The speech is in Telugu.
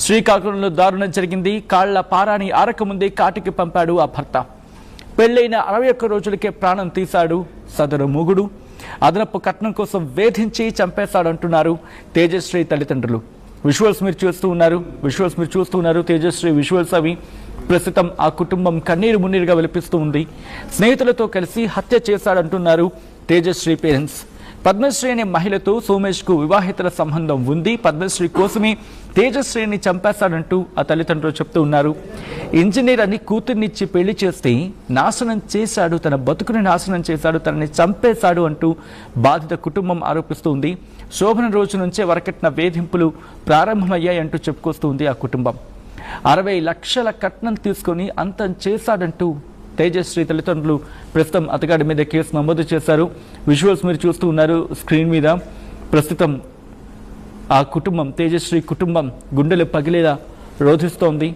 శ్రీకాకుళంలో దారుణం జరిగింది. కాళ్ల పారాని ఆరకముందే కాటికి పంపాడు ఆ భర్త. పెళ్లైన 61 రోజులకే ప్రాణం తీశాడు సదరు మొగుడు. అదనపు కట్నం కోసం వేధించి చంపేశాడంటున్నారు తేజశ్రీ తల్లిదండ్రులు. విజువల్స్ మీరు చూస్తూ ఉన్నారు. తేజశ్రీ విజువల్స్ అవి. ప్రస్తుతం ఆ కుటుంబం కన్నీరు మున్నీరుగా విలపిస్తూ ఉంది. స్నేహితులతో కలిసి హత్య చేశాడంటున్నారు తేజశ్రీ పేరెంట్స్. పద్మశ్రీ అనే మహిళతో సోమేష్ కు వివాహితల సంబంధం ఉంది. పద్మశ్రీ కోసమే తేజశ్రీని చంపేశాడంటూ ఆ తల్లిదండ్రులు చెప్తూ ఉన్నారు. ఇంజనీర్ అని కూతుర్నిచ్చి పెళ్లి చేస్తే నాశనం చేశాడు, తన బతుకుని నాశనం చేశాడు, తనని చంపేశాడు అంటూ బాధిత కుటుంబం ఆరోపిస్తుంది. శోభన రోజు నుంచే వరకట్న వేధింపులు ప్రారంభమయ్యాయంటూ చెప్పుకొస్తుంది ఆ కుటుంబం. 60 లక్షల కట్నం తీసుకొని అంతం చేశాడంటూ తేజశ్రీ తల్లిదండ్రులు ప్రస్తుతం అతగాడి మీద కేసు నమోదు చేశారు. విజువల్స్ మీరు చూస్తూ ఉన్నారు స్క్రీన్ మీద. ప్రస్తుతం ఆ కుటుంబం, తేజశ్రీ కుటుంబం గుండెలు పగిలేలా రోధిస్తోంది.